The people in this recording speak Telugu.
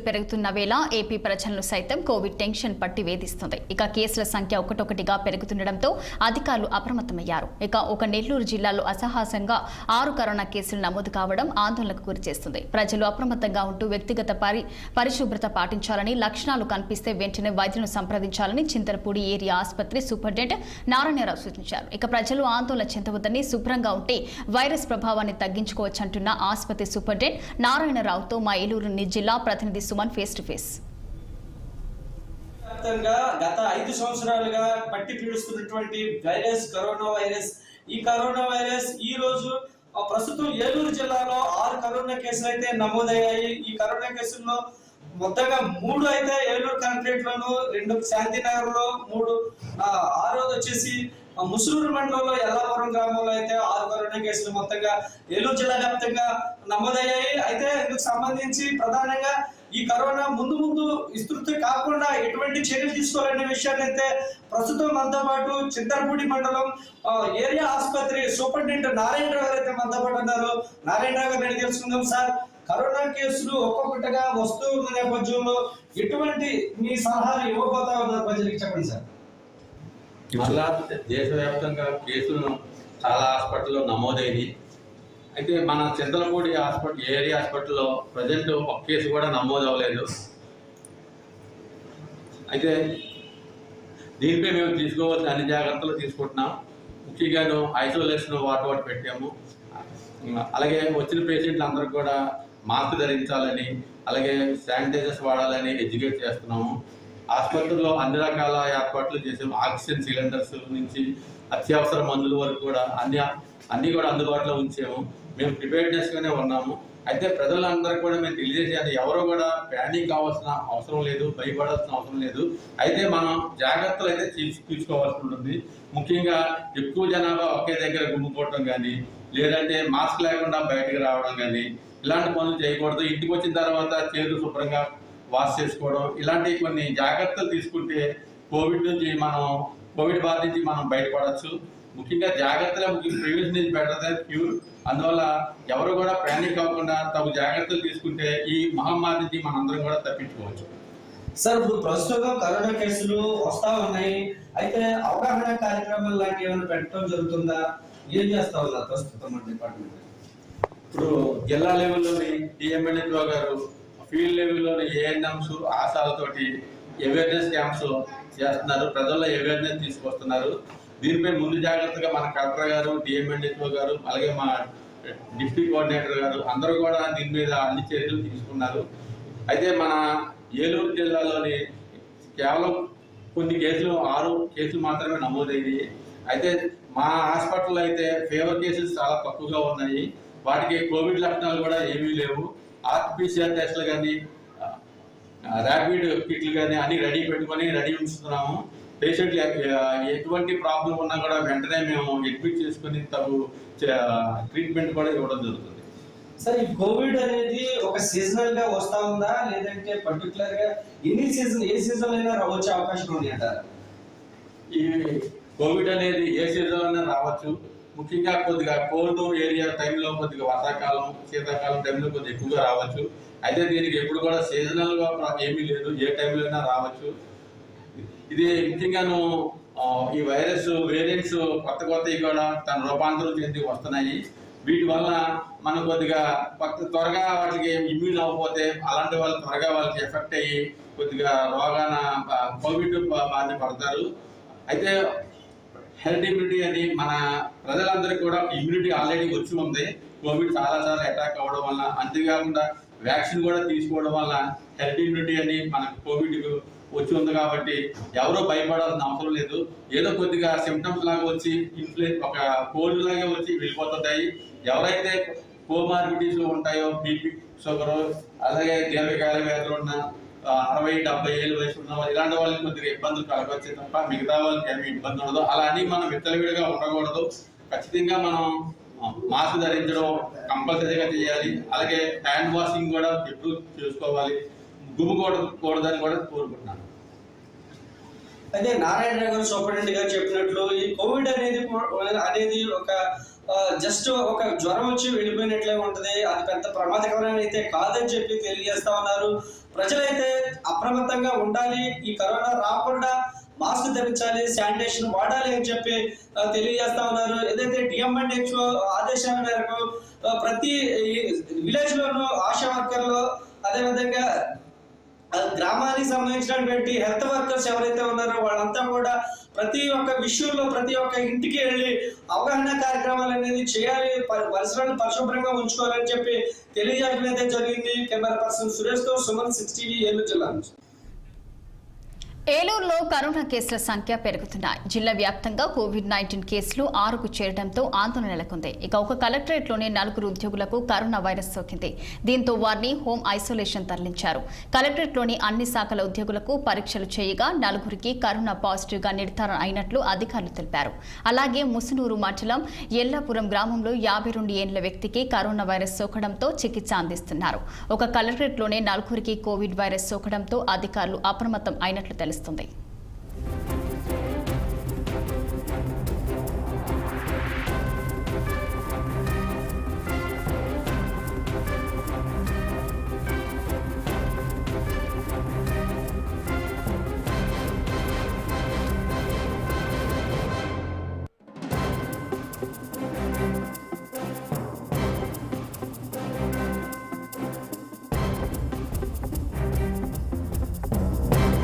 పెరుగుతున్న వేళ ఏపీ ప్రజలను సైతం కోవిడ్ టెన్షన్ పట్టి వేధిస్తుంది. ఇక కేసుల సంఖ్య ఒకటొకటిగా పెరుగుతుండటంతో అధికారులు అప్రమత్తమయ్యారు. ఇక ఒక నెల్లూరు జిల్లాలో అసహాసంగా 6 కరోనా కేసులు నమోదు కావడం ఆందోళనకు గురిచేస్తుంది. ప్రజలు అప్రమత్తంగా ఉంటూ వ్యక్తిగత పరిశుభ్రత పాటించాలని, లక్షణాలు కనిపిస్తే వెంటనే వైద్యులను సంప్రదించాలని చింతలపూడి ఏరియా ఆసుపత్రి సూపరింటెండెంట్ నారాయణరావు సూచించారు. ఇక ప్రజలు ఆందోళన చెందవద్దని, శుభ్రంగా ఉంటే వైరస్ ప్రభావాన్ని తగ్గించుకోవచ్చంటున్న ఆసుపత్రి సూపరింటెండెంట్ నారాయణరావుతో మా ఏలూరు జిల్లా ప్రతినిధి సుమన్ ఫేస్ టు ఫేస్. గత 5 సంవత్సరాలుగా పట్టి పీడిస్తున్నటువంటి వైరస్ కరోనా వైరస్. ఈ కరోనా వైరస్ ఈ రోజు ప్రస్తుతం ఏలూరు జిల్లాలో 6 కరోనా కేసులు అయితే నమోదయ్యాయి. ఈ కరోనా కేసుల్లో మొత్తంగా 3 అయితే ఏలూరు కలెక్టరేట్ లోను, 2 శాంతినగర్ లో, 3 ఆరోది వచ్చేసి ముసులూరు మండలంలో ఎల్లాపురం గ్రామంలో అయితే 6 కరోనా కేసులు మొత్తంగా ఏలూరు జిల్లా వ్యాప్తంగా నమోదయ్యాయి. అయితే ఇందుకు సంబంధించి ప్రధానంగా ఈ కరోనా ముందు విస్తృతి కాకుండా ఎటువంటి చర్యలు తీసుకోవాలనే విషయాన్ని అయితే ప్రస్తుతం మనతో పాటు చింతలపూడి మండలం ఏరియా ఆసుపత్రి సూపరింటెండెంట్ నారాయణరావు గారు అయితే మనతో పాటు ఉన్నారు. నారాయణరావు గారిని అడిగి తెలుసుకుందాం. సార్, కరోనా కేసులు ఒక్కొక్కటిగా వస్తూ ఉన్న నేపథ్యంలో ఎటువంటి మీ సలహాలు ఇవ్వబోతా ఉన్నారు ప్రజలకు, చెప్పండి సార్. మళ్ళా దేశవ్యాప్తంగా కేసులు చాలా హాస్పిటల్లో నమోదైంది. అయితే మన చింతలపూడి హాస్పిటల్ ఏరియా హాస్పిటల్లో ప్రజెంట్ ఒక కేసు కూడా నమోదు అవ్వలేదు. అయితే దీనిపై మేము తీసుకోవాల్సిన అన్ని జాగ్రత్తలు తీసుకుంటున్నాం. ముఖ్యంగాను ఐసోలేషన్ వాటి పెట్టాము. అలాగే వచ్చిన పేషెంట్లు అందరూ కూడా మాస్క్ ధరించాలని, అలాగే శానిటైజర్స్ వాడాలని ఎడ్యుకేట్ చేస్తున్నాము. ఆసుపత్రిలో అన్ని రకాల ఏర్పాట్లు చేసాము. ఆక్సిజన్ సిలిండర్స్ నుంచి అత్యవసర మందుల వరకు కూడా అన్ని కూడా అందుబాటులో ఉంచాము. మేము ప్రిపేర్డ్నెస్గానే ఉన్నాము. అయితే ప్రజలందరూ కూడా మేము తెలియజేసేది, ఎవరు కూడా ప్యానిక్ కావాల్సిన అవసరం లేదు, భయపడాల్సిన అవసరం లేదు. అయితే మనం జాగ్రత్తలు అయితే తీసుకోవాల్సి ఉంటుంది. ముఖ్యంగా ఎక్కువ జనాభా ఒకే దగ్గర గుమ్ముకోవడం కానీ, లేదంటే మాస్క్ లేకుండా బయటకు రావడం కానీ, ఇలాంటి పనులు చేయకూడదు. ఇంటికి వచ్చిన తర్వాత చేతులు శుభ్రంగా వాష్ చేసుకోవడం, ఇలాంటి కొన్ని జాగ్రత్తలు తీసుకుంటే కోవిడ్ బాధ నుంచి మనం బయటపడవచ్చు. ముఖ్యంగా జాగ్రత్తలు prevention is better than cure. అందువల్ల ఎవరు కూడా ప్యానిక్ అవ్వకుండా తగు జాగ్రత్తలు తీసుకుంటే ఈ మహమ్మారి నుంచి మనందరం కూడా తప్పించుకోవచ్చు. సార్, ఇప్పుడు ప్రస్తుతం కరోనా కేసులు వస్తా ఉన్నాయి. అయితే అవగాహన కార్యక్రమాలు లాంటివి ఏమైనా పెట్టడం జరుగుతుందా? ఏం చేస్తా ఉన్నారు ప్రస్తుతం మన డిపార్ట్మెంట్? ఇప్పుడు జిల్లా లెవెల్లోని డిఎంఎన్హెచ్ఓ గారు, ఫీల్డ్ లెవెల్లోని ఏఎన్ఎంస్, ఆశాలతోటి అవేర్నెస్ క్యాంప్స్ చేస్తున్నారు. ప్రజల్లో అవేర్నెస్ తీసుకొస్తున్నారు. దీనిపై ముందు జాగ్రత్తగా మన కలెక్టర్ గారు, డిఎంఎన్హెచ్ఓ గారు, అలాగే మా డిస్ట్రిక్ట్ కోఆర్డినేటర్ గారు అందరూ కూడా దీని మీద అన్ని చర్యలు తీసుకున్నారు. అయితే మన ఏలూరు జిల్లాలోని కేవలం కొన్ని కేసులు 6 కేసులు మాత్రమే నమోదయ్యాయి. అయితే మా హాస్పిటల్లో అయితే ఫీవర్ కేసెస్ చాలా తక్కువగా ఉన్నాయి. వాటికి కోవిడ్ లక్షణాలు కూడా ఏమీ లేవు. ఆర్టీపీసీఆర్ టెస్టులు కానీ, ర్యాపిడ్ కిట్లు కానీ అన్ని రెడీ ఉంచుతున్నాము. పేషెంట్లు ఎటువంటి ప్రాబ్లం ఉన్నా కూడా వెంటనే మేము అడ్మిట్ చేసుకుని తగు ట్రీట్మెంట్ కూడా ఇవ్వడం జరుగుతుంది. సార్, ఈ కోవిడ్ అనేది ఒక సీజనల్ గా వస్తా ఉందా, లేదంటే పర్టికులర్ గా ఏ సీజన్ అయినా వచ్చే అవకాశం ఉంది అంటారా? ఈ కోవిడ్ అనేది ఏ సీజన్ అయినా రావచ్చు. ముఖ్యంగా కొద్దిగా కోల్డ్ ఏరియా టైంలో, కొద్దిగా వర్షాకాలం, శీతాకాలం టైంలో కొద్దిగా ఎక్కువగా రావచ్చు. అయితే దీనికి ఎప్పుడు కూడా సీజనల్గా ఏమీ లేదు, ఏ టైంలో అయినా రావచ్చు. ఇది ముఖ్యంగాను ఈ వైరస్ వేరియంట్స్ కొత్తవి కూడా తన రూపాంతరం చెంది వస్తున్నాయి. వీటి వల్ల మనం కొద్దిగా త్వరగా వాటికి ఇమ్యూన్ అవ్వకపోతే అలాంటి వాళ్ళు త్వరగా వాళ్ళకి ఎఫెక్ట్ అయ్యి కొద్దిగా రోగాన కోవిడ్ బారిన పడతారు. అయితే హెల్త్ ఇమ్యూనిటీ అని మన ప్రజలందరికీ కూడా ఇమ్యూనిటీ ఆల్రెడీ వచ్చి ఉంది. కోవిడ్ చాలా అటాక్ అవ్వడం వల్ల, అంతేకాకుండా వ్యాక్సిన్ కూడా తీసుకోవడం వల్ల హెల్త్ ఇమ్యూనిటీ అని మనకు కోవిడ్ వచ్చి ఉంది. కాబట్టి ఎవరో భయపడాల్సిన అవసరం లేదు. ఏదో కొద్దిగా సిమ్టమ్స్ లాగా వచ్చి ఒక కోల్డ్ లాగా వచ్చి వెళ్ళిపోతుంటాయి. ఎవరైతే కోమార్బిడిటీస్ ఉంటాయో, బీపీ, షుగర్, అలాగే దీర్ఘకాల వ్యాధులు ఉన్న 60-70 ఏళ్ళ వయసు ఉన్న వాళ్ళు, ఇలాంటి వాళ్ళకి కొద్దిగా ఇబ్బందులు కలగొచ్చే తప్ప మిగతా వాళ్ళకి ఏమి ఇబ్బంది ఉండదు. అలా అని మనం విత్తలవిడిగా ఉండకూడదు. ఖచ్చితంగా మనం మాస్క్ ధరించడం కంపల్సరీగా చేయాలి. అలాగే హ్యాండ్ వాషింగ్ కూడా ఎప్పుడు చేసుకోవాలి. గుమ్ముకూడదని కూడా కోరుకుంటున్నాను. అయితే నారాయణరావు గారు సూపరింటెండెంట్ గారు చెప్పినట్లు ఈ కోవిడ్ అనేది ఒక జస్ట్ ఒక జ్వరం వచ్చి వెళ్ళిపోయినట్లే ఉంటది, అది పెద్ద ప్రమాదకరమైన అయితే కాదని చెప్పి తెలియజేస్తా ఉన్నారు. ప్రజలైతే అప్రమత్తంగా ఉండాలి, ఈ కరోనా రాకుండా మాస్క్ ధరించాలి, శానిటేషన్ వాడాలి అని చెప్పి తెలియజేస్తా ఉన్నారు. ఏదైతే డిఎంఎన్హెచ్ఓ ఆదేశాల మేరకు ప్రతి విలేజ్ లోనూ ఆశా వర్కర్లు, అదేవిధంగా గ్రామానికి సంబంధించినటువంటి హెల్త్ వర్కర్స్ ఎవరైతే ఉన్నారో వాళ్ళంతా కూడా ప్రతి ఒక్క విషయంలో ప్రతి ఒక్క ఇంటికి వెళ్ళి అవగాహన కార్యక్రమాలు అనేది చేయాలి, పరిసరాలను పరిశుభ్రంగా ఉంచుకోవాలని చెప్పి తెలియజేయడం అయితే జరిగింది. కెమెరా పర్సన్ సురేష్ తో సుమన్ 6 టీవీ ఏలూరు జిల్లా నుంచి. ఏలూరులో కరోనా కేసుల సంఖ్య పెరుగుతున్నాయి. జిల్లా వ్యాప్తంగా కోవిడ్-19 కేసులు 6కు చేరడంతో ఆందోళన నెలకొంది. ఇక ఒక కలెక్టరేట్లోని 4 ఉద్యోగులకు కరోనా వైరస్ సోకింది. దీంతో వారిని హోం ఐసోలేషన్ తరలించారు. కలెక్టరేట్లోని అన్ని శాఖల ఉద్యోగులకు పరీక్షలు చేయగా 4కి కరోనా పాజిటివ్గా నిర్ధారణ అయినట్లు అధికారులు తెలిపారు. అలాగే ముసునూరు మండలం ఎల్లాపురం గ్రామంలో 52 ఏళ్ల వ్యక్తికి కరోనా వైరస్ సోకడంతో చికిత్స అందిస్తున్నారు. ఒక కలెక్టరేట్లోనే 4కి కోవిడ్ వైరస్ సోకడంతో అధికారులు అప్రమత్తం అయినట్లు తెలుస్తుంది.